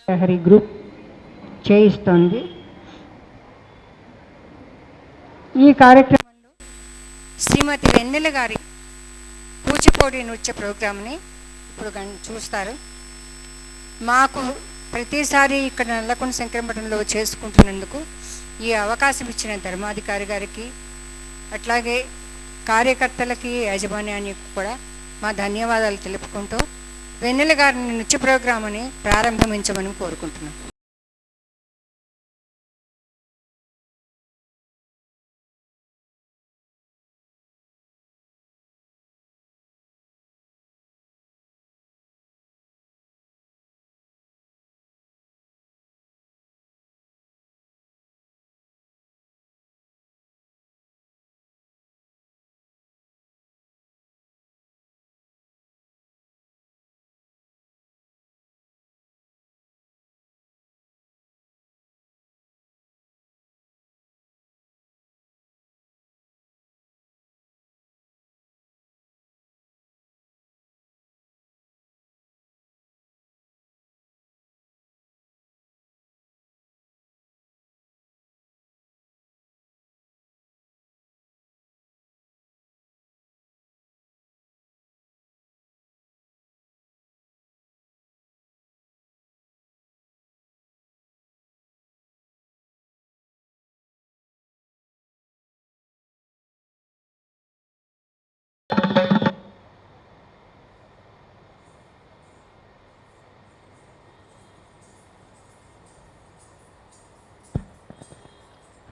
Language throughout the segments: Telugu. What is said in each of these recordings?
హరి గ్రూప్ చేయిస్తోంది. ఈ కార్యక్రమంలో శ్రీమతి వెన్నెల గారి కూచిపూడి నృత్య ప్రోగ్రామ్ని ఇప్పుడు చూస్తారు. మాకు ప్రతిసారి ఇక్కడ నల్లకొండ శంకరమఠంలో చేసుకుంటున్నందుకు ఈ అవకాశం ఇచ్చిన ధర్మాధికారి గారికి, అట్లాగే కార్యకర్తలకి, యాజమాన్యానికి కూడా మా ధన్యవాదాలు తెలుపుకుంటూ వెన్నెల గారిని నృత్య ప్రోగ్రామ్ని ప్రారంభించమని కోరుకుంటున్నాం.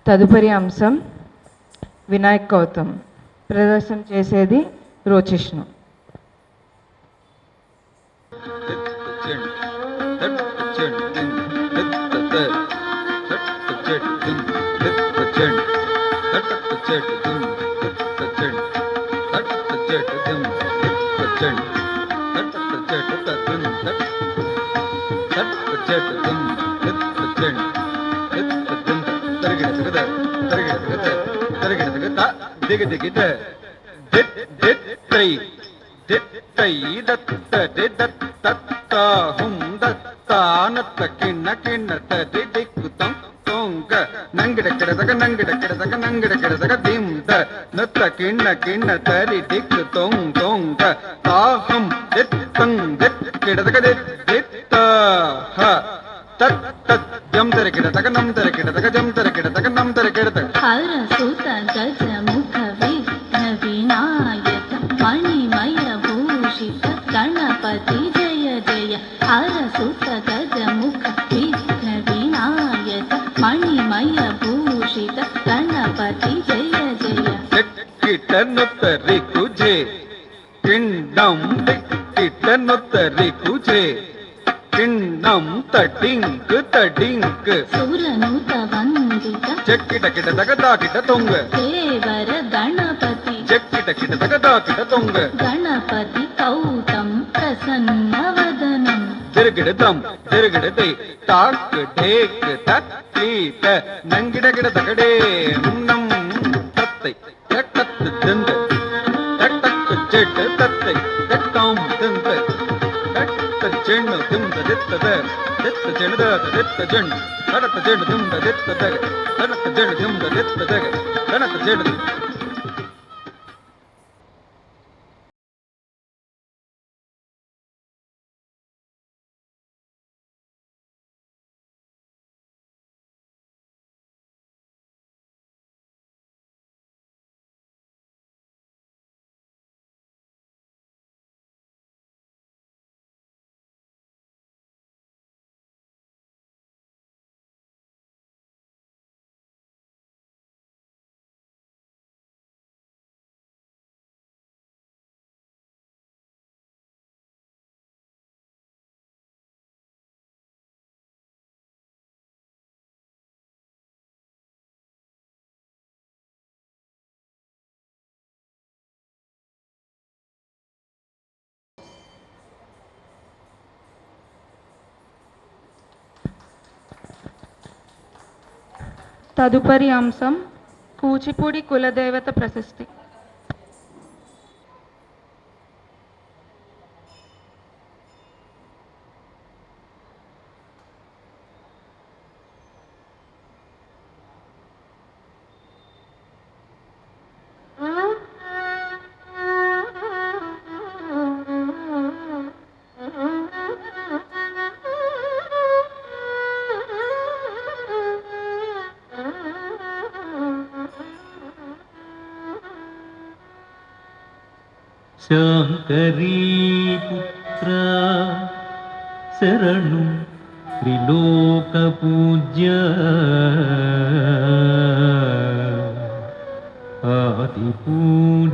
తదుపరి అంశం వినాయక్ గౌతమ్. ప్రదర్శన చేసేది రోచిష్ణు. dig dig it dit dit three dit three dat dit dat tatta hum datta natta kinna kinna dit dik tam tonga nangida kedadaga dim da natta kinna kinna tari dik tong tonga ahum dit tang dit kedadaga dit ta ha tat tat jam tare kedadaga nam tare kedadaga jam tare kedadaga nam tare kedadaga hara suta gaja mukha Vinayak मणिमय भूषित Ganpati जय जय हर सुत गज मुख विघ्न विनायक मणिमय भूषित गणपति जय जय किटनुतरि कुजे किंडम किटनुतरि कुजे किंडम तडिंक तडिंक सुरनुत वंदित चक्किट किट तगदा किट तोंग देवर गणपति चक्किट किट तगदा किट तोंग गणपति कौतम प्रसन्न वदनम तिरगिडदम तिरगिडते ताक ढेक तत्तीत नंगिड गिड तगडे नम तत्ते तत्त दंद तत्त जेट तत्ते तत्तम दंद तत्त जेण्ण दुंद दित्तद दित्त जेणद दित्त जेण्ण तत्त जेण्ण दुंद दित्तद तत्त जेण्ण दुंद दित्तद तत्त जेण्ण తదుపరి అంశం కూచిపూడి కులదేవత ప్రశస్తి. శాంకరీ పుత్ర శరణు త్రిలోక పూజ్య ఆది పూజలందుకొని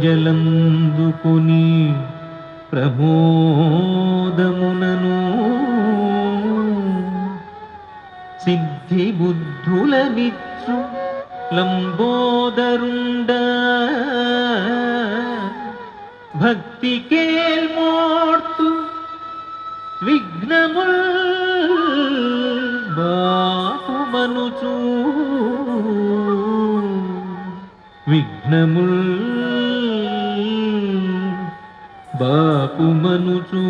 ప్రమోదమునను సిద్ధి బుద్ధులనిచ్చు లంబోదరుండ భక్తి కేల్మోర్తు విఘ్నముల్ బాపుమనుచు విఘ్నముల్ బాపుమనుచు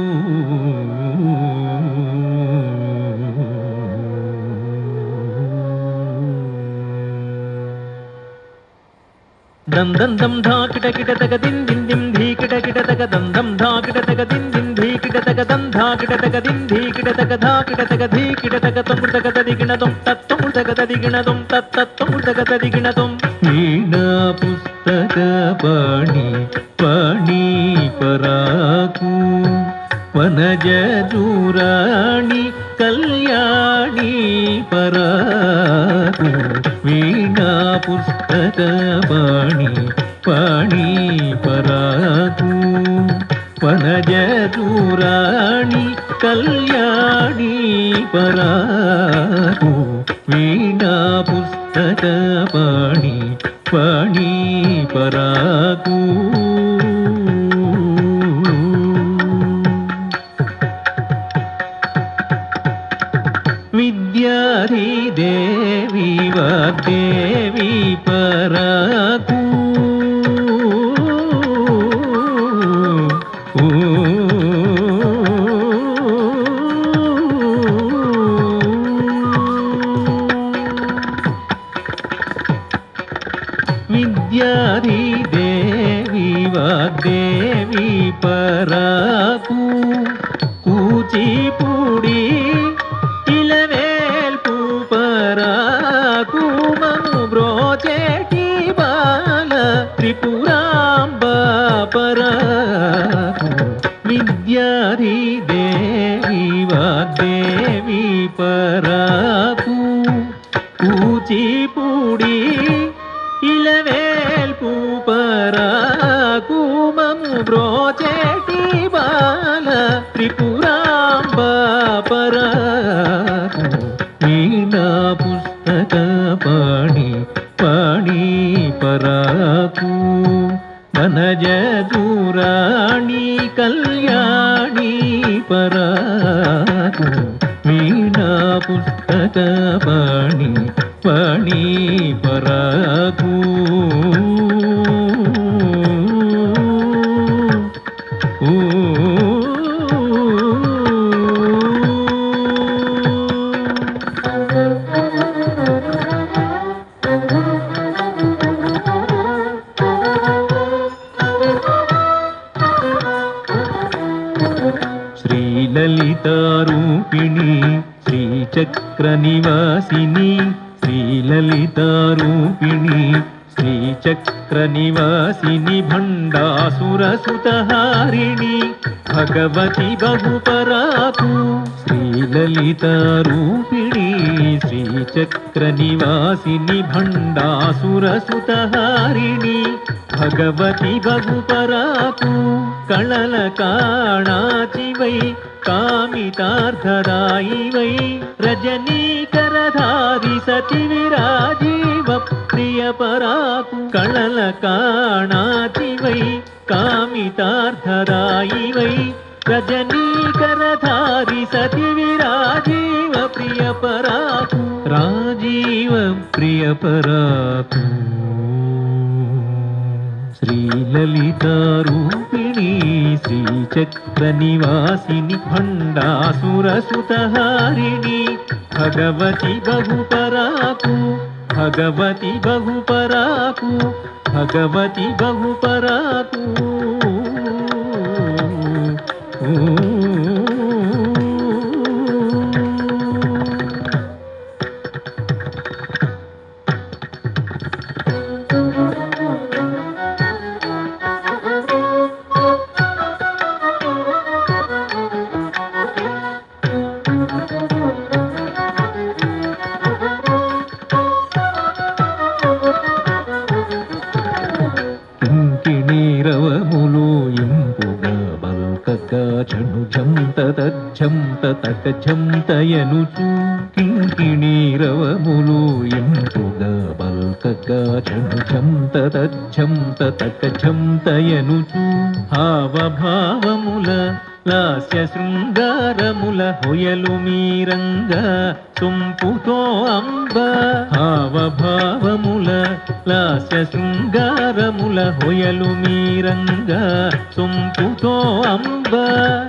దం దం దం ధా కిట కిట తగ దిం దిం దిం ధీ కిట కిట తగ దం దం ధా కిట తగ దిం దిం ధీ కిట తగ దం ధా కిట తగ దిం ధీ కిట తగ ధా కిట తగ ధీ కిట తగ తమ్ముడు తగ తదిగిన దొం తత్తమ్ముడు తగ తదిగిన దొం తత్తమ్ముడు తగ తదిగిన దొం వీణా పుస్తక పాణి పాణి పరాకు వనజ దూరాణి కళ్యాణి పరాకు వీణా పుస్తక పాణి పాణి పరాకు వనజ దూరాణి కళ్యాణి పరాకు వీణా పుస్తక పాణి పాణి పరాకు విద్యాధి దేవి వాగ్దేవి పరాకు విద్యాధి దేవి వాగ్దేవి పరాకు కూచిపూడి ఇలవేల్పు పరాకు మము బ్రోచేటి బాల త్రిపురాంబ పరాకు విద్యాధి దేవి వాగ్దేవి పరాకు కూచిపూడి ఇలవేల్పు పరాకు మము బ్రోచేటి బాల త్రిపురాంబ పరాకు వీణా పుస్తక పాణి పాణి పరాకు వనజ దూరాణి కళ్యాణి పరాకు వీణా పుస్తక పాణి పాణి పరాకు శ్రీలలితారూపిణి శ్రీచక్ర నివాసిని శ్రీలలితారూపిణి శ్రీచక్ర నివాసిని భండాసురసుతహారిణి భగవతి బహుపరాకు శ్రీలలితారూపిణి శ్రీచక్ర నివాసిని భండాసురసుతహారిణి భగవతి బహుపరాకు కళల కాణాచివై కామితార్థదాయివై రజనీకరధారి సతి విరాజీవ ప్రియ పరాకు కళల కాణాచివై కామితార్థదాయివై రజనీకరధారి సతి విరాజీవ ప్రియ పరాకు రాజీవ ప్రియ పరాకు శ్రీలలితారూపిణి శ్రీచక్ర నివాసిని భండాసురసుతహారిణి భగవతి బహుపరాకు భగవతి బహుపరాకు భగవతి బహుపరాకు తటఝంతయనుచు కింకిణీరవములు ఎంపుగా బల్కగా చంత తటఝంతయనుచు హావభావముల లాస్య శృంగారముల హొయలు మీరంగా సొంపుతో అంబ హావభావముల లాస్య శృంగారముల హొయలు మీరంగా సొంపుతో అంబ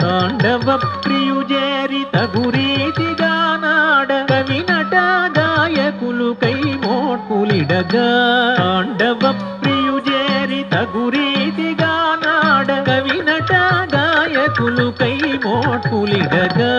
తాండవ ప్రియుజేరి తగురీతిగా నాడ కవినట గాయకులు కై మోట్పులిడగా తాండవ ప్రియుజేరి తగురీతిగా నాడ కవినట గాయకులు కై మోట్పులిడగా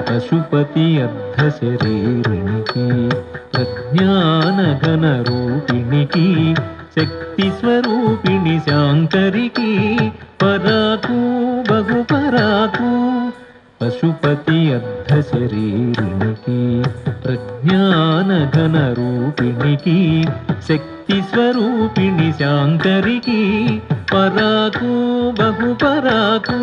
పశుపతి అర్ధ శరీరునికి ప్రజ్ఞాన ఘన రూపిణికి శక్తి స్వరూపిణి శాంకరికి పరాకు బహు పరాకు పశుపతి అర్ధ శరీరునికి ప్రజ్ఞాన ఘన రూపిణికి శక్తి స్వరూపిణి శాంకరికి పరాకు బహు పరాకు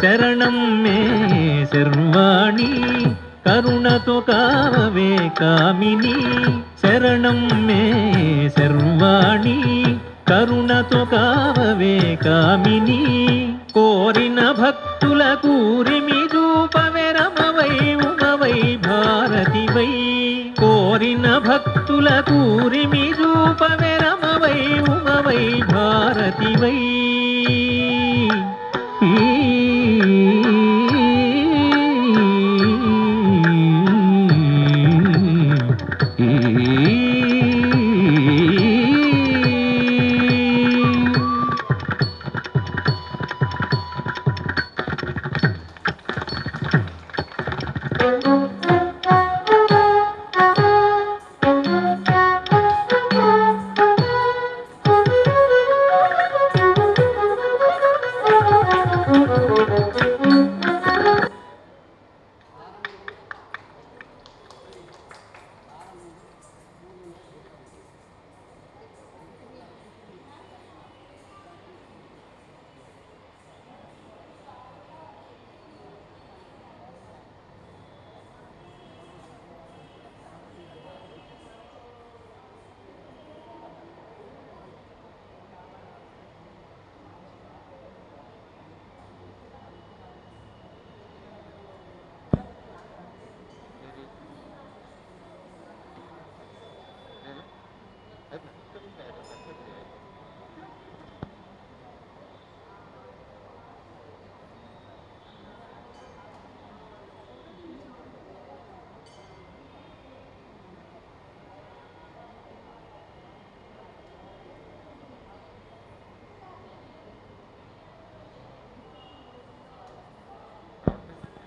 శరణం మే శర్వాణి కరుణతో కావవే కామిని శరణం మే శర్వాణి కరుణతో కావవే కామిని కోరిన భక్తుల కూరిమి చూపవే రమవై ఉమవై భారతివై కోరిన భక్తుల కూరిమి చూపవే రమవై ఉమవై భారతివై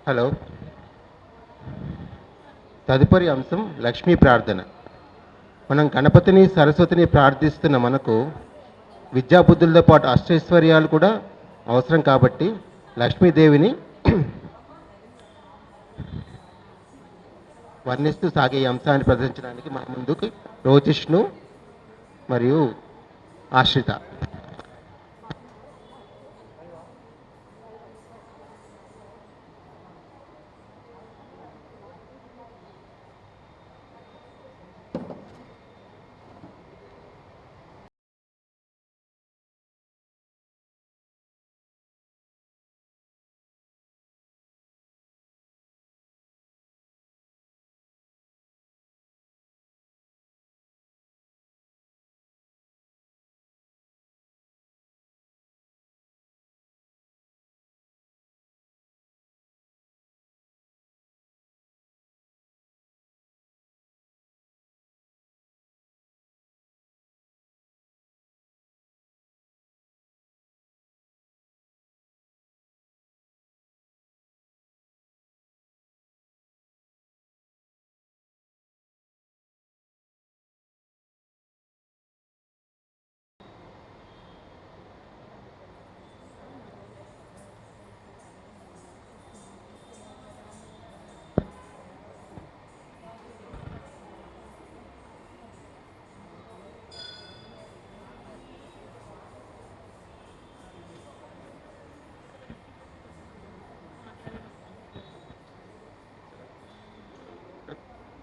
హలో. తదుపరి అంశం లక్ష్మీ ప్రార్థన. మనం గణపతిని సరస్వతిని ప్రార్థిస్తున్న మనకు విద్యాబుద్ధులతో పాటు అష్టైశ్వర్యాలు కూడా అవసరం కాబట్టి లక్ష్మీదేవిని వర్ణిస్తూ సాగే ఈ అంశాన్ని ప్రదర్శించడానికి మన ముందుకు రోజిష్ణు మరియు ఆశ్రిత.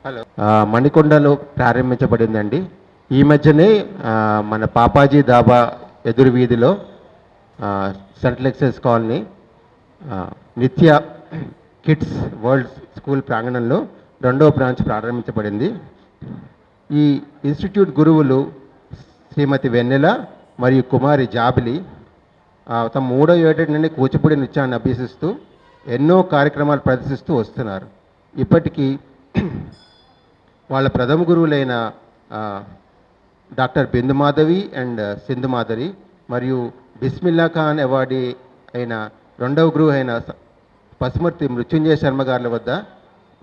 హలో, మణికొండలో ప్రారంభించబడిందండి. ఈ మధ్యనే మన పాపాజీ దాబా ఎదురు వీధిలో సెంట్రల్ ఎక్సైజ్ కాలనీ నిత్య కిడ్స్ వరల్డ్ స్కూల్ ప్రాంగణంలో 2వ బ్రాంచ్ ప్రారంభించబడింది. ఈ ఇన్స్టిట్యూట్ గురువులు శ్రీమతి వెన్నెల మరియు కుమారి జాబిలి తమ 3వ ఏట నుండి కూచిపూడి నృత్యాన్ని అభ్యసిస్తూ ఎన్నో కార్యక్రమాలు ప్రదర్శిస్తూ వస్తున్నారు. ఇప్పటికీ వాళ్ళ ప్రథమ గురువులైన డాక్టర్ బిందు మాధవి అండ్ సింధు మాధవి మరియు బిస్మిల్లా ఖాన్ అవార్డీ అయిన 2వ గురువు అయిన పసుమర్తి మృత్యుంజయ శర్మ గారి వద్ద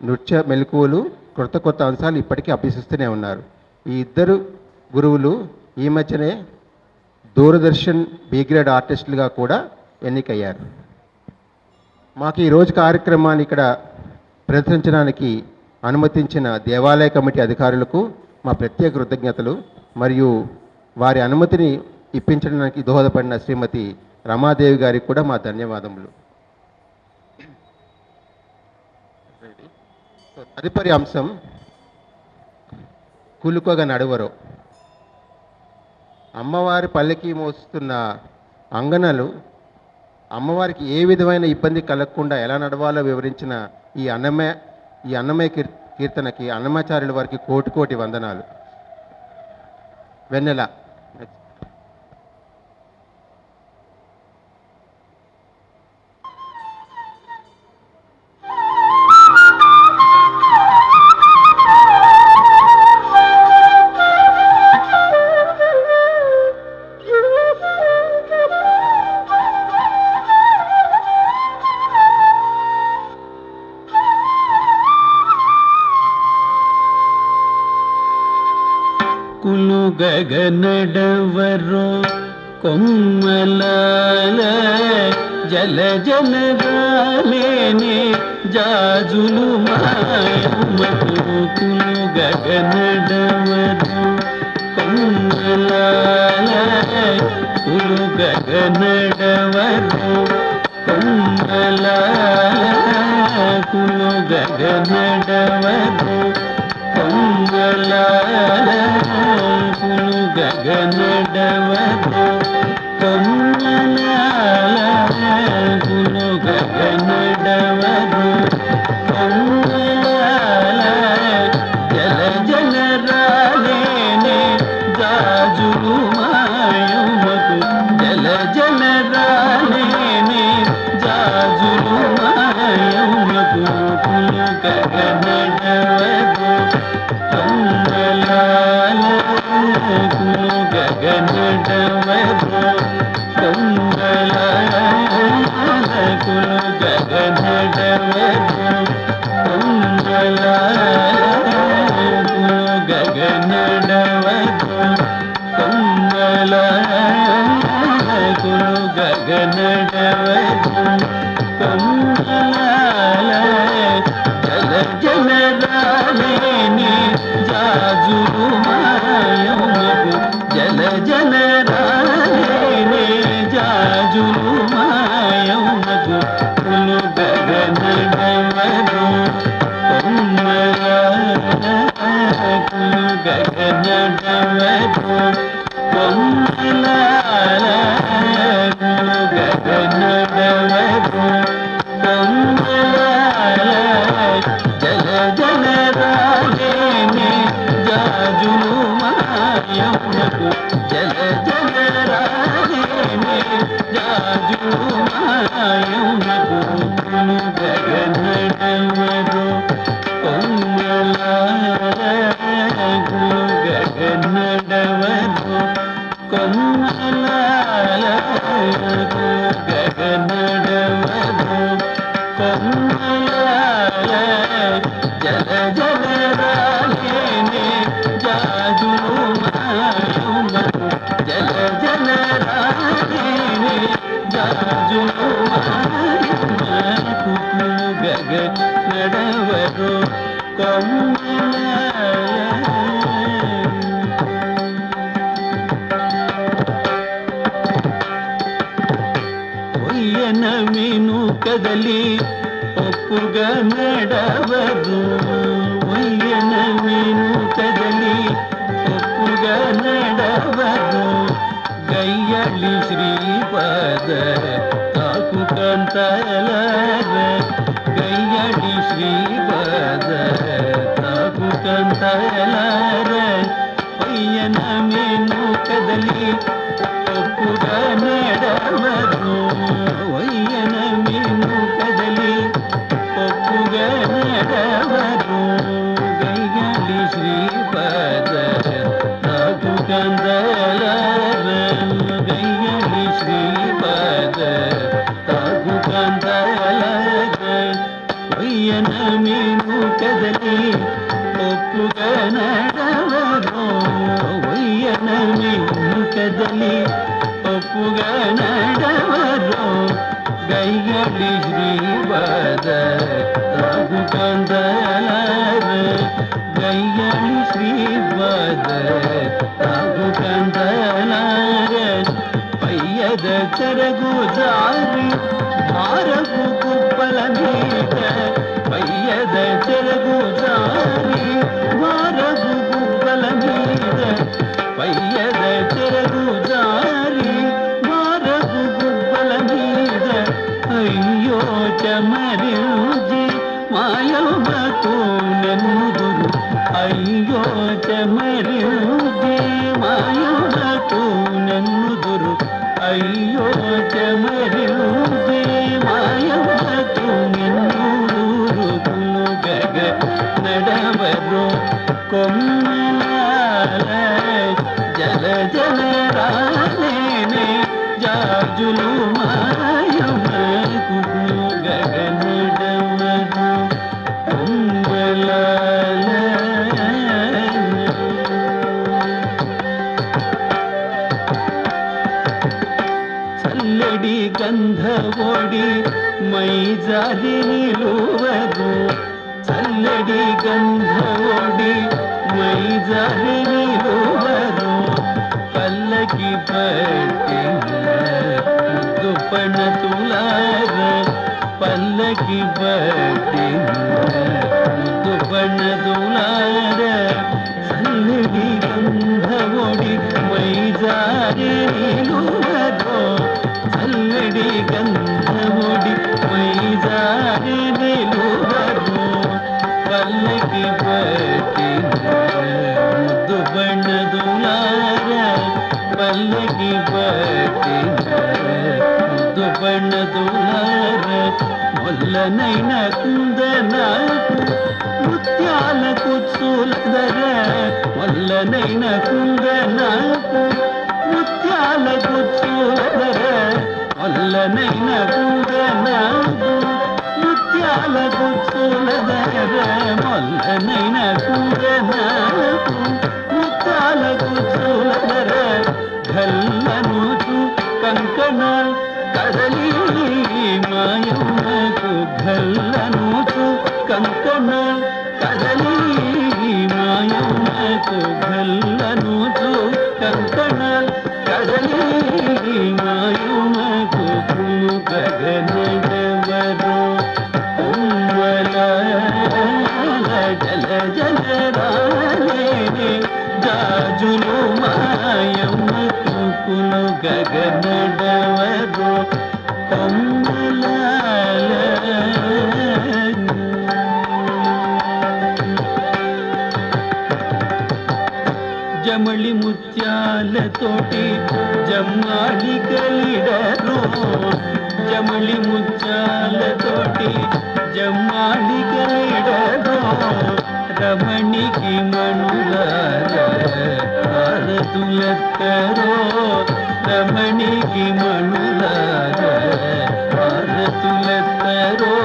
నృత్య మెలకువలు కొత్త అంశాలు ఇప్పటికీ అభ్యసిస్తూనే ఉన్నారు. ఈ ఇద్దరు గురువులు ఈ మధ్యనే దూరదర్శన్ బి గ్రేడ్ ఆర్టిస్టులుగా కూడా ఎన్నికయ్యారు. మాకు ఈరోజు కార్యక్రమాన్ని ఇక్కడ ప్రదర్శించడానికి అనుమతించిన దేవాలయ కమిటీ అధికారులకు మా ప్రత్యేక కృతజ్ఞతలు మరియు వారి అనుమతిని ఇప్పించడానికి దోహదపడిన శ్రీమతి రమాదేవి గారికి కూడా మా ధన్యవాదములు. తదుపరి అంశం కులుకగా నడువరో. అమ్మవారి పల్లకి మోస్తున్న అంగనలు అమ్మవారికి ఏ విధమైన ఇబ్బంది కలగకుండా ఎలా నడవాలో వివరించిన ఈ అన్నమయ కీర్తనకి అన్నమాచార్యుల వారికి కోటి వందనాలు. వెన్నెల. ಗಗನಡವರೋ ಕೊಮ್ಮಲಾಲ ಜಲ ಜನರಾಲೇನೆ ಜಾಜುಲು ಮಾಯಮತು ಕುಲು ಗಗನಡವರೋ ಕೊಮ್ಮಲಾಲ ಕುಲು ಗಗನಡವರೋ ಕೊಮ್ಮಲಾಲ ಕುಲು ಗಗನಡವರೋ ಕೊಮ್ಮಲಾಲ ಕುಲು ಗಗನಡವರೋ ಕೊಮ್ಮಲಾಲ ಕುಲು ಗಗನಡವರೋ ಕೊಮ್ಮಲಾಲ ಜಲ ಜನರಾಲೇನೆ ಜಾಜುಲು ಮಾಯಮಕು ಜಲ ಜನರಾಲೇನೆ ಜಾಜುಲು ಮಾಯಮಕು ಕುಲು ಗಗನಡವರೋ ಕೊಮ್ಮಲಾಲ ಕುಲು ಗಗನಡವರೋ ಕೊಮ್ಮಲಾಲ ಕುಲು ಗಗನಡವರೋ ಕೊಮ್ಮಲಾಲ ಕುಲು ಗಗನಡವರೋ ಕೊಮ್ಮಲಾಲ ಕುಲು ಗಗನಡವರೋ ಕೊಮ್ಮಲಾಲ ಜಲ ಜನರಾಲೇನೆ ಜಾಜುಲು ಮಾಯಮಕು ಜಲ ಜನರಾಲೇನೆ ಜಾಜುಲು ಮಾಯಮಕು ಕುಲು ಗಗನಡವರೋ ಕೊಮ್ಮಲಾಲ ಕುಲು ಗಗನಡವರೋ ಕೊಮ್ಮಲಾಲ ಕುಲು ಗಗನಡವರೋ ಕೊಮ್ಮಲಾಲ ಜಲ ಜನರಾಲೇನೆ ಜಾಜುಲು ಮಾಯಮಕು ಜಲ ಜನರಾಲೇನೆ ಜಾಜುಲು ಮಾಯಮಕು ಕುಲು ಗಗನಡವರೋ ಕೊಮ್ಮಲಾಲ ಕುಲು ಗಗನಡವರೋ ಕೊಮ್ಮಲಾಲ ಕುಲು ಗಗನಡವರೋ ಕೊಮ್ಮಲಾಲ ಜಲ ಜನರಾಲೇನೆ ಜಾಜುಲು ಮಾಯಮಕು ಜಲ ಜನರಾಲೇನೆ ಜಾಜುಲು ಮಾಯಮಕು ಕುಲು ಗಗನಡವರೋ ಕೊಮ್ಮಲಾಲ ಒಯ್ಯನ ಮೀನು ಕದಲಿ ಒಪ್ಪುಗ ನಡವರು ಒಯ್ಯನ తాకు కంతలర గయ్యడి శ్రీపద తాకు కంతలర పయ్యన మేను కదలి ఒప్పుగా నడవరు వయ్యన మేను కదలి ఒప్పుగా నడవరు గయ్యడి శ్రీపద తాకు కందలర గయ్యడి శ్రీపద తాకు కందలర వయ్యన మేను కదలి ఒప్పుగా నడవరు వయ్యన మేను కదలి ఒప్పుగా నడవరు గయ్యడి శ్రీపద తాకు కందలర గయ్యడి శ్రీపద తాకు కందలర పయ్యద చెరగు జారి భారపు కుప్పల మీద పయ్యద చెరగు జారి భారపు కుప్పల మీద పయ్యద చెరగు జారి భారపు కుప్పల మీద అయ్యో చమరించి మాయమకు నెన్నుదురు అయ్యో చమరించి మాయమకు నెన్నుదురు అయ్యో చమరించి మాయమకు నెన్నుదురు గగ నడవరు కొమ్మలాల జల జల రాలేనే జాజులు మాయమకు గగ నడవరు కొమ్మలాల చల్లడి గంధవోడి మై జారి నిలువరు చల్లడి గంధవోడి మై జారి నిలువరు పల్లకి పట్టిన దుప్పణ తులార పల్లకి పట్టిన దుప్పణ తులార చల్లడి గంధవోడి మై జారి నిలువరు చల్లడి గంధవోడి మై జారి నిలువరు పల్లకి పట్టిన దుబ్బణ దులార పల్లకి పట్టిన దుబ్బణ దులార మొల్లనైన కుందనాకు ముత్యాల కుచ్చులదర మొల్లనైన కుందనాకు ముత్యాల కుచ్చులదర మొల్లనైన కుందనాకు ముత్యాల కుచ్చులదర మొల్లనైన కుందనాకు ముత్యాల కుచ్చులదర గల్లనుచు కంకణ కదలి మాయమ్మకు గల్లనుచు కంకణ కదలి మాయమ్మకు గల్లనుచు కంకణ కదలి మాయమ్మకు గగనడవరు జల జల రాలేనే జాజులు మాయమ్మకు గగనడవరు కొమ్మలాల జమళి ముత్యాలతోటి జమ్మాడి కలిడరు జమళి ముత్యాలతోటి జమ్మాడి కలిడరు రమణికి మణులార హారతులెత్తరో రమణికి మణులార హారతులెత్తరో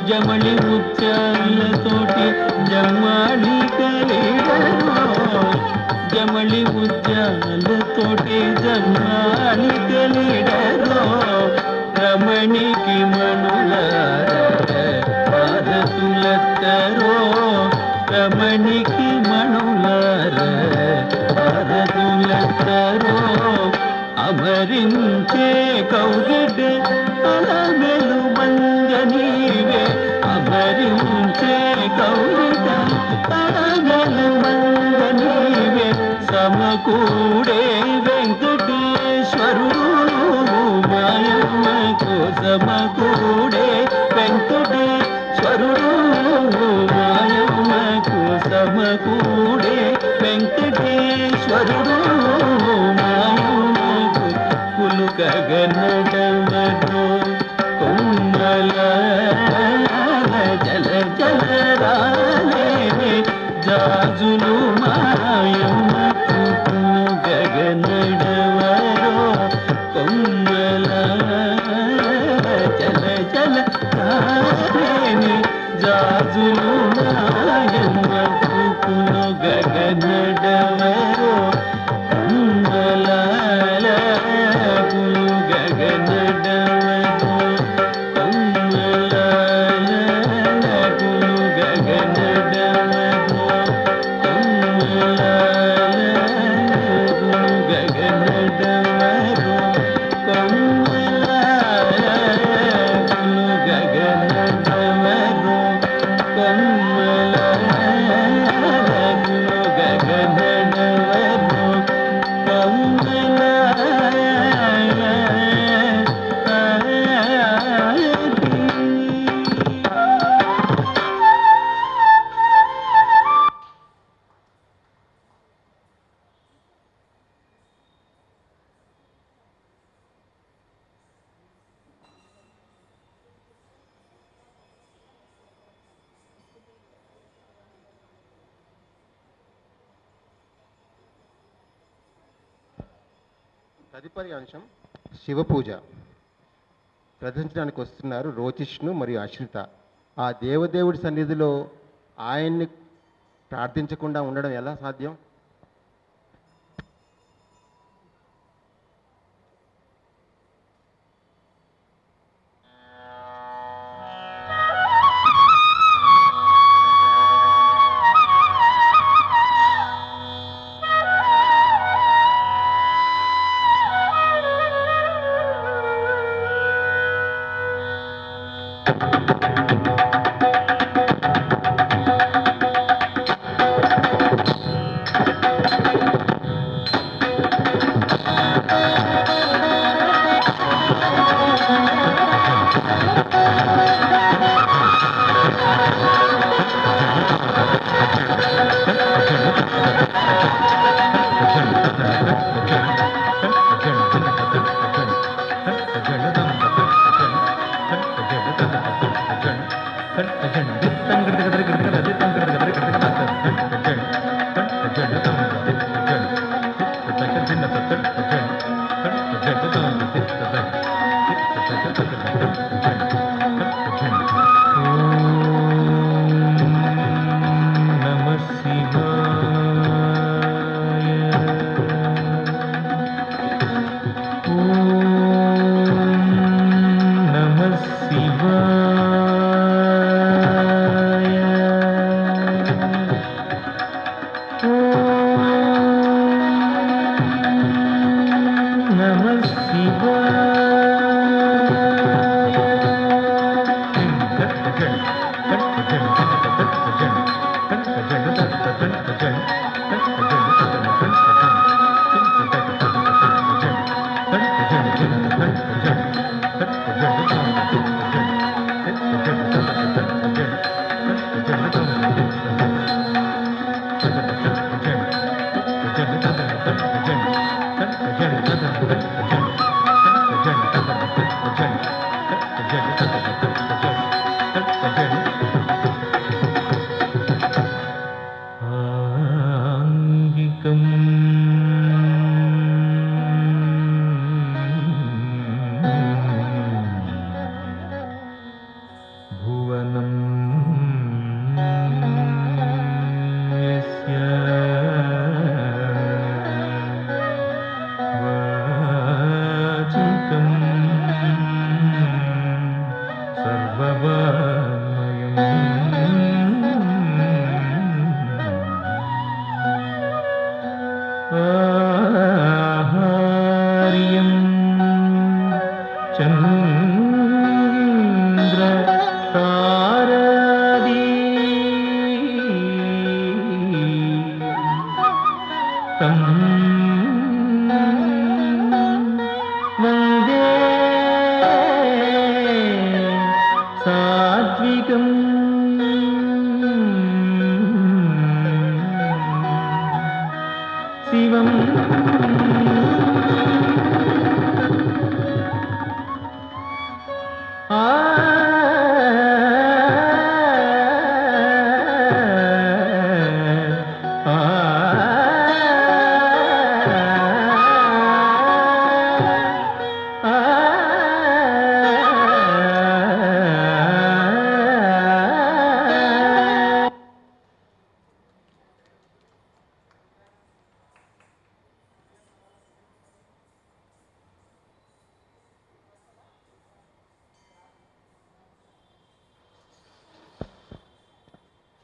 జమళి ముత్యాలతోటి జమ్మాడి కలిడరు జమళి ముత్యాలతోటి జమ్మాడి కలిడరు రమణికి మణులార హారతులెత్తరో రమణికి మణులార హారతులెత్తరో అమరించే కౌగిడే అలమెలు మంగనీవే అమరించే కౌగిడ అలమెలు మంగనీవే సమకూడే వెంకటేశ్వరుడు సమకూడే వెంకటేశ్వరుడు మాయమ్మకు సమకూడే వెంకటేశ్వరుడు మాయమ్మకు కులుకగనడవడు కొమ్మల జల జల రాలే జాజులు మాయమ్మకు గగనడవరో కొమ్మల జల జల రాలే జాజులు మాయమ్మకు గగనడవరో కొమ్మల గగనడవరో తదుపరి అంశం శివ పూజ. ప్రదర్శించడానికి వస్తున్నారు రోచిష్ణు మరియు అశ్రిత. ఆ దేవదేవుడి సన్నిధిలో ఆయన్ని ప్రార్థించకుండా ఉండడం ఎలా సాధ్యం?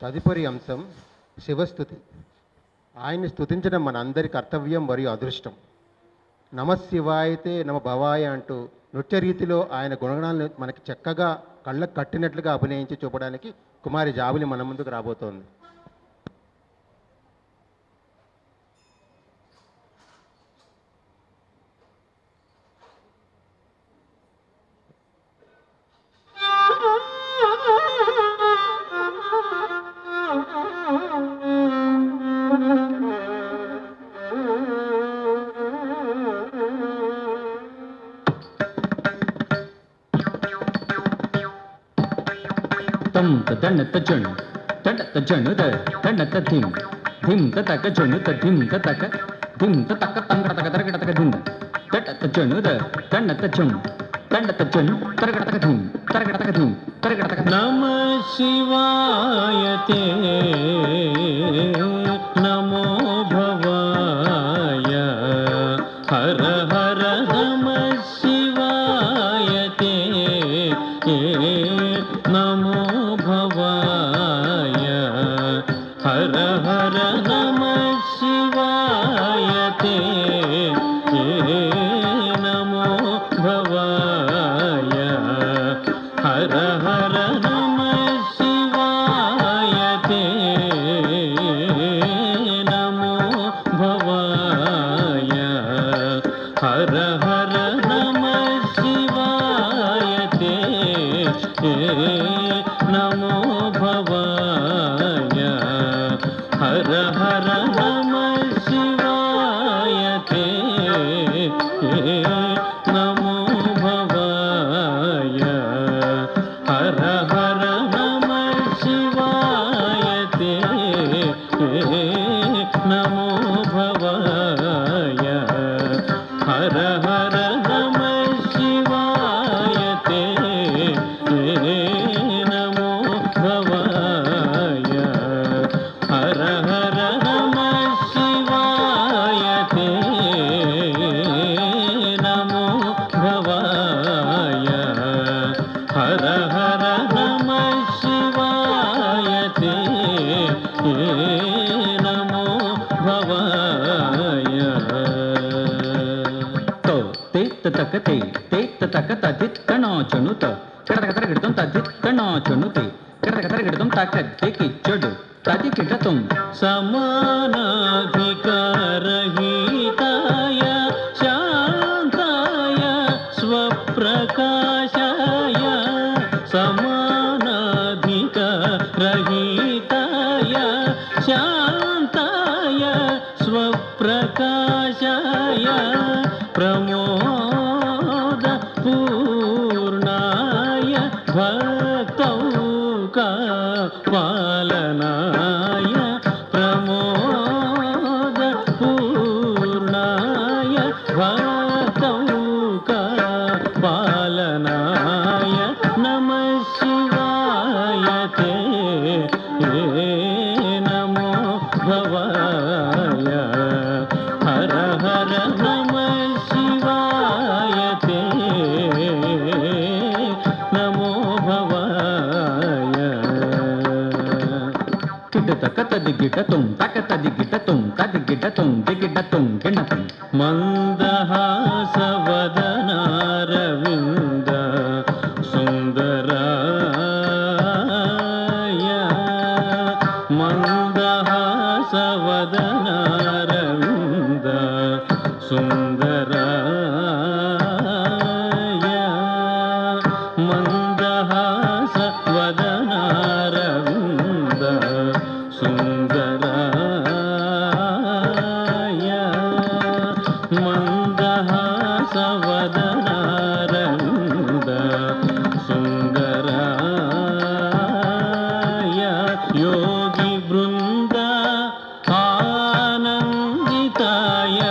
తదుపరి అంశం శివస్థుతి. ఆయన్ని స్తుతించడం మన అందరి కర్తవ్యం మరియు అదృష్టం. నమశివాయతే నమ భవాయ అంటూ నృత్య రీతిలో ఆయన గుణగణాలను మనకి చక్కగా కళ్ళకు కట్టినట్లుగా అభినయించి చూపడానికి కుమారి జాబులి మన ముందుకు రాబోతోంది. తం తదన్నత జన్ తడత జనుద తడత ధిం ధిం తతక జనుత ధిం తతక తంగడతక తరగడతక ధిం తడత జనుద తడత జన్ తడత జన్ తరగడతక ధిం తరగడతక నమ శివాయతే నమో భవాయ హర హర నమ శివాయతే నమో భవాయ హర హర నమ శివాయతే నమో భవాయ హర హర నమ శివాయతే నమో భవాయ హర హర నమ శివాయతే నమో భవాయ హర హర నమ శివాయతే నమో భవాయ హర హర నమ శివాయతే నమో భవాయ హర హర నమ శివాయతే నమో భవాయ హర హర నమ శివాయతే నమో భవాయ హర హర నమ శివాయతే నమో భవాయ తో తేత తకతే తేత తకత దిత్తనాచనుత కడతక తరగడతం తదిత్తనాచనుతే కడతక తరగడతం తకతే కిచ్చడు తదికిటతం సమానాధికారహితాయ శాంతాయ స్వప్రకాశాయ సమానాధికారహితాయ శాంతాయ స్వప్రకాశాయ ప్రమోద పూర్ణాయ భక్తౌకా పాలనాయ ప్రమోద పూర్ణాయ భక్తౌకా పాలనాయ నమ శివాయతే నమో భవాయ హర హర నమ శివాయతే నమో భవాయ కిటతక తదిగిటతం తకతదిగిటతం తదిగిటతం దిగిటతం గిణతం మందహాసవదనారవింద సుందరాయ మందహాసవదనారవింద సుందరాయ మందహాసవదనారవింద సుందరాయ మందహాసవదనారవింద సుందరాయ యోగి బృంద ఆనందితాయ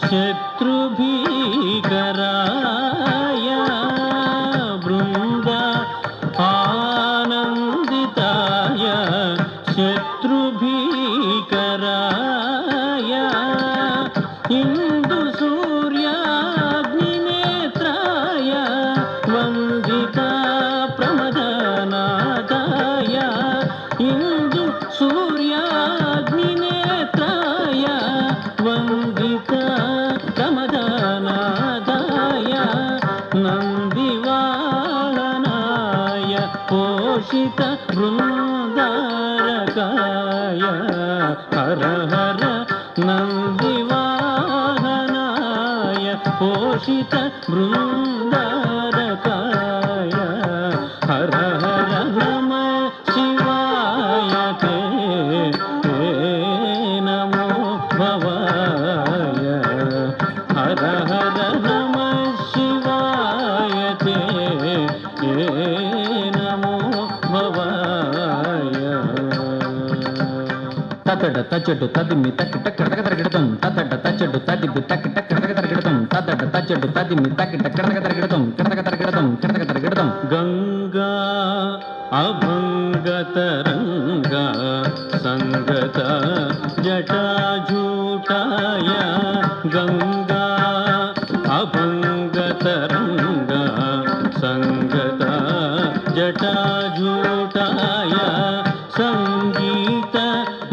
శత్రుభీకరాయ బృంద ఆనందితాయ శత్రుభీకరాయ ఇందు సూర్యాగ్నినేత్రాయ వందిత ప్రమదనాదాయ ఇందు हर हर नन्दिवाहनाय पोषित बृन्दारकाय हर हर नमः शिवाय ते नमो भवाय हर हर नमः शिवाय ते नमो भवाय ततड तचडु तदिमि तक टक टक तरगिडतम ततड तचडु तदिमि तक टक टक तरगिडतम ततड तचडु तदिमि तक टक टक तरगिडतम टक तरगिडतम गंगा अभंगतरंगा संगत जटाजूटाय गंगा अभंगतरंगा संगत जटाजूटाय संगीत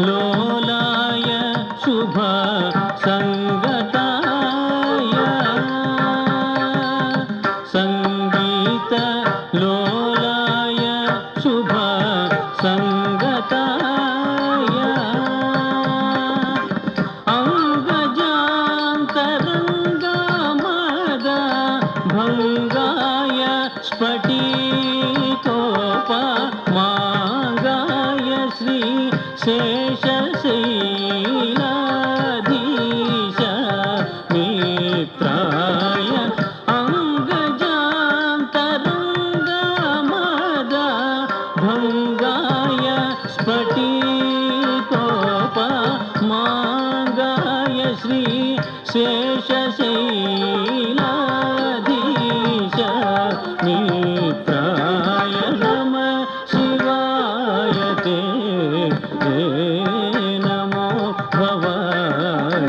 लोलाय शुभ संगताय संगीत लोलाय शुभ संगताय अंगजान्तरंगमद भंगाय स्फटिकोपमागाय श्री शेषशैलाधीश मित्राय अंगजान्तरंगमद भंगाय स्फटिकोपमागाय श्री शेषशैलाधीश मित्राय नमः शिवाय ते नमो भवाय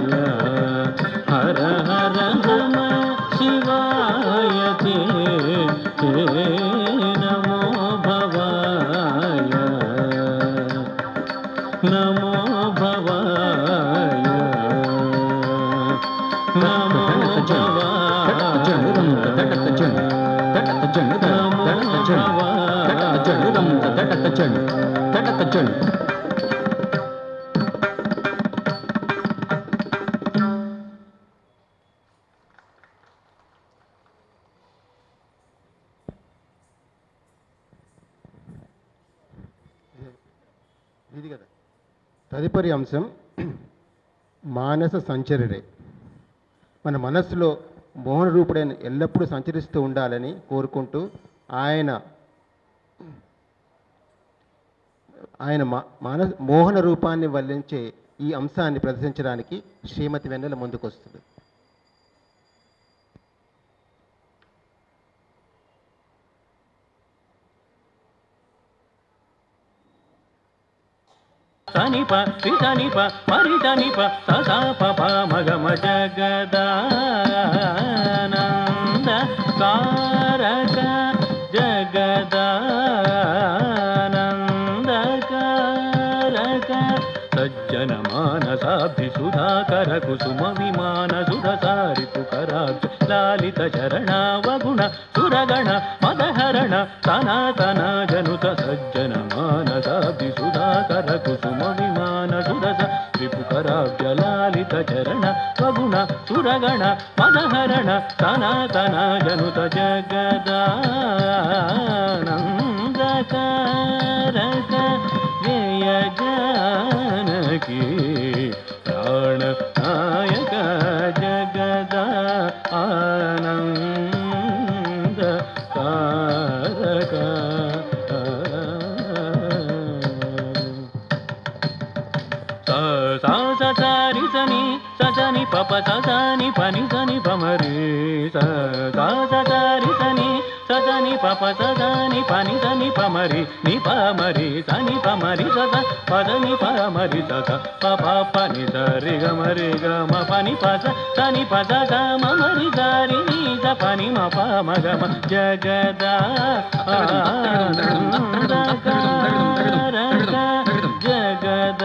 हर हर नमः शिवाय ते नमो भवाय नमो भवाय नमो ఇది కదా తదుపరి అంశం మానస సంచరుడే. మన మనస్సులో మోహన రూపుడైన ఎల్లప్పుడూ సంచరిస్తూ ఉండాలని కోరుకుంటూ ఆయన మోహన రూపాన్ని వల్లించే ఈ అంశాన్ని ప్రదర్శించడానికి శ్రీమతి వెన్నెల ముందుకొస్తుంది. సనిప రిసనిప పరిదనిప ససాప మగమ జగదానంద కారక జగదానంద కారక సజ్జన మానసాభిసుధాకర కుసుమ విమాన సుధసారి పుకరాక్ష లాలిత చరణావగుణ సురగణ మదహరణ సనాతన జనుత సజ్జన మానసాభిసుధాకర కుసుమ విమాన సుధస త్రిపుకరాక్ష లాలిత చరణ వగుణ సురగణ మదహరణ సనాతన జనుత జగదానందకారక జయ జానకి ప్రాణ నాయక జగద ఆనంద కారక సారి సని సని పప సని పని సని పమరి సారి సని సని పప సని పని సని పమరి ని పమరి సని పమరి సద పదని పమరి సద పప పని సరి గమరి గమ పని పస సని పస గమ మరి సరి ని స పని మ ప మ గమ జగదా ఆనందకారక జగదానందకారక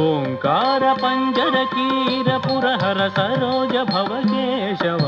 ఓంకార పంజర కీర పురహర సరోజ భవ కేశవ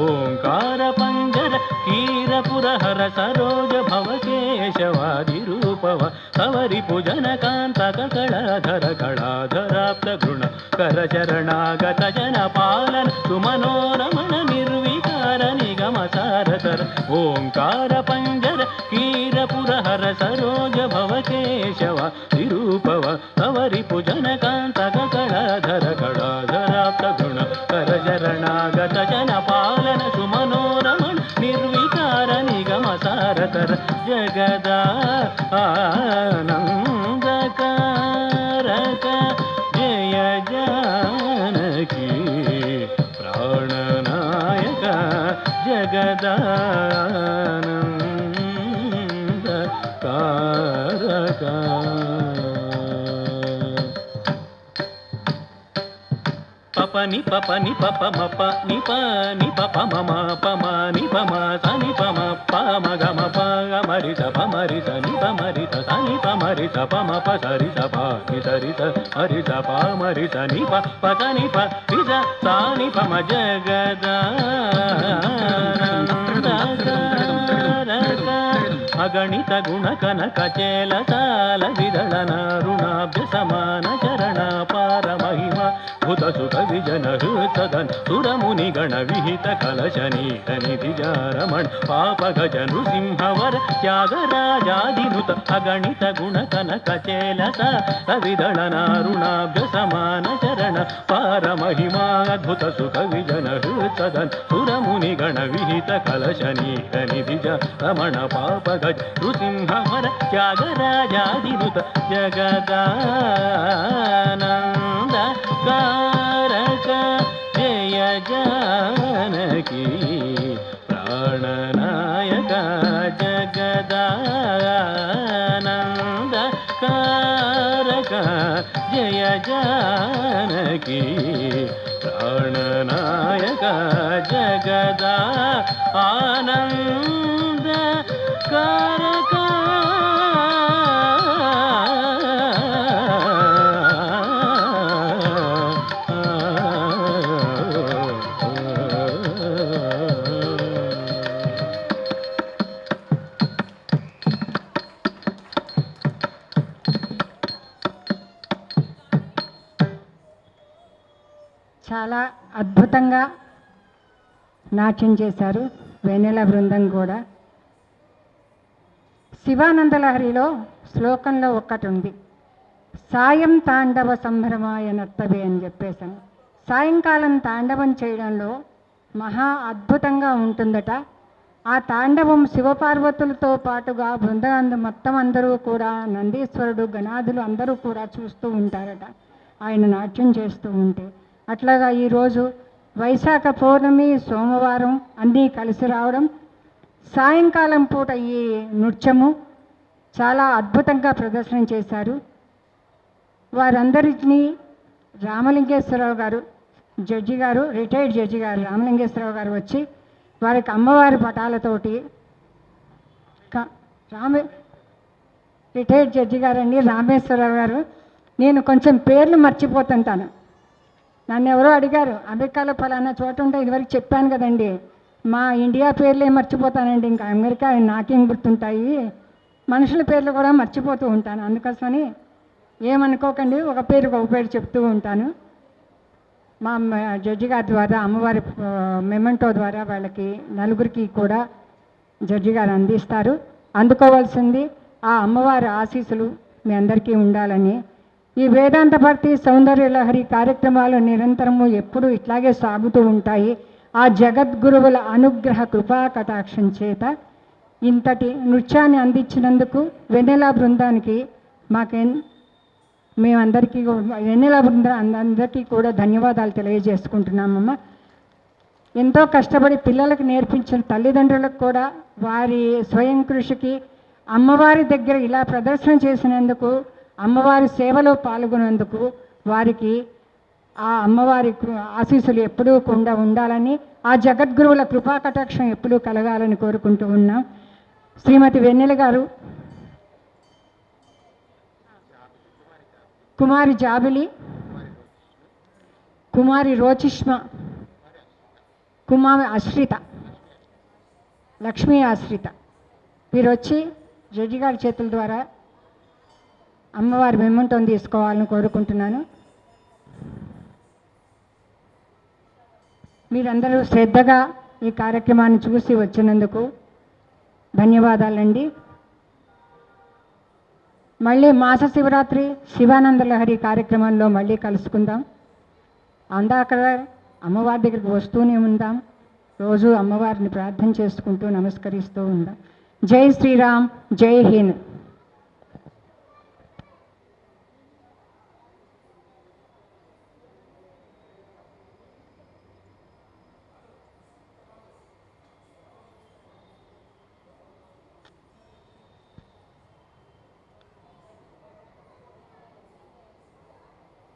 ఓంకార పంజర కీర క్షీరపురహర సరోజ భవకేశవాదిరూపవ సవరి పూజనకాంత కళాధర కళాధరాప్త గృణ కరచరణాగత జన పాలన సుమనోరమణ నిర్వికార నిగమ సారతర ఓంకార పంజర క్షీరపురహర సరోజ భవకేశవ నిరూపవ సవరి పూజనకాంత కళాధర కళాధరాప్త గుణ కరచరణాగత జన పాలన సుమనోరమణ నిర్వికార నిగమ సారతర జగదా ఆనందకారక జయ జానకి ప్రాణనాయక జగదానందకారక పపని పపని పప మప నిప నిప పమ పమ నిప సని పమ పమ గమ పగ మరి స పమరి సని పమరి సని పమరి స పమ ప సరి స ప ని సరి స హరి స పమరి సని ప పని ప రి స సాని పమ జగదానందకారక అగణిత గుణ కనక చేల సాల విదళన రుణాభ్య సమాన చరణ పార మహిమ భుత సుఖ విజన హృతదన్ సురముని గణ విహిత కలశ నీత నిధి జారమణ పాప గజ నృసింహవర త్యాగరాజాదినుత అగణిత గుణ కనక చేల సాల విదళన రుణాభ్య సమాన చరణ పార మహిమా అద్భుత సుఖ విజన హృతదన్ సురముని గణ విహిత కలశ నీత నిధి జారమణ పాప నృసింహవర త్యాగరాజాదినుత జగదానందకారక జయ జానకి ప్రాణనాయక జగదానందకారక జయ జానకి ప్రాణనాయక జగదా ఆనంద కారక చాలా అద్భుతంగా నాట్యం చేశారు వెన్నెల బృందం కూడా. శివానందలహరిలో శ్లోకంలో ఒక్కటి ఉంది, సాయం తాండవ సంభ్రమాయ నర్తవే అని చెప్పేసాను. సాయంకాలం తాండవం చేయడంలో మహా అద్భుతంగా ఉంటుందట. ఆ తాండవం శివపార్వతులతో పాటుగా బృందాందు మొత్తం అందరూ కూడా, నందీశ్వరుడు గణాదులు అందరూ కూడా చూస్తూ ఉంటారట ఆయన నాట్యం చేస్తూ ఉంటే. అట్లాగా ఈరోజు వైశాఖ పౌర్ణమి సోమవారం అన్నీ కలిసి రావడం, సాయంకాలం పూట ఈ నృత్యము చాలా అద్భుతంగా ప్రదర్శన చేశారు. వారందరినీ రామలింగేశ్వరరావు గారు జడ్జి గారు, రిటైర్డ్ జడ్జి గారు రామలింగేశ్వరరావు గారు వచ్చి వారికి అమ్మవారి పటాలతోటి రిటైర్డ్ జడ్జి గారండి రామేశ్వరరావు గారు. నేను కొంచెం పేర్లు మర్చిపోతుంటాను. నన్ను ఎవరో అడిగారు, అమెరికాలో ఫలానా చోట ఉంటే ఇదివరకు చెప్పాను కదండి, మా ఇండియా పేర్లే మర్చిపోతానండి, ఇంకా అమెరికా నాకేం గుర్తుంటాయి, మనుషుల పేర్లు కూడా మర్చిపోతూ ఉంటాను. అందుకోసమని ఏమనుకోకండి, ఒక పేరు చెప్తూ ఉంటాను. మా జడ్జి గారి ద్వారా అమ్మవారి మెమెంటో ద్వారా వాళ్ళకి నలుగురికి కూడా జడ్జి గారు అందిస్తారు. అందుకోవాల్సింది ఆ అమ్మవారి ఆశీస్సులు మీ అందరికీ ఉండాలని. ఈ వేదాంత భక్తి సౌందర్య లహరి కార్యక్రమాలు నిరంతరము ఎప్పుడూ ఇట్లాగే సాగుతూ ఉంటాయి. ఆ జగద్గురువుల అనుగ్రహ కృపా కటాక్షం చేత ఇంతటి నృత్యాన్ని అందించినందుకు వెన్నెల బృందానికి మేమందరికీ వెన్నెల అందరికీ కూడా ధన్యవాదాలు తెలియజేసుకుంటున్నామమ్మ. ఎంతో కష్టపడి పిల్లలకు నేర్పించిన తల్లిదండ్రులకు కూడా వారి స్వయం కృషికి, అమ్మవారి దగ్గర ఇలా ప్రదర్శన చేసినందుకు, అమ్మవారి సేవలో పాల్గొనేందుకు వారికి ఆ అమ్మవారి ఆశీస్సులు ఎప్పుడూ కూడా ఉండాలని, ఆ జగద్గురువుల కృపా కటాక్షం ఎప్పుడూ కలగాలని కోరుకుంటూ ఉన్నాం. శ్రీమతి వెన్నెల గారు, కుమారి జాబిలి, కుమారి రోచిష్మ, కుమారి అశ్రిత, లక్ష్మీ ఆశ్రిత. వీరు వచ్చి జడ్జి గారి చేతుల ద్వారా అమ్మవారి మెమంటోని తీసుకోవాలని కోరుకుంటున్నాను. మీరందరూ శ్రద్ధగా ఈ కార్యక్రమాన్ని చూసి వచ్చినందుకు ధన్యవాదాలండి. మళ్ళీ మాస శివరాత్రి శివానంద లహరి కార్యక్రమంలో మళ్ళీ కలుసుకుందాం. అందాక అమ్మవారి దగ్గరికి వస్తూనే ఉందాం. రోజు అమ్మవారిని ప్రార్థన చేసుకుంటూ నమస్కరిస్తూ ఉందాం. జై శ్రీరామ్, జై హింద్.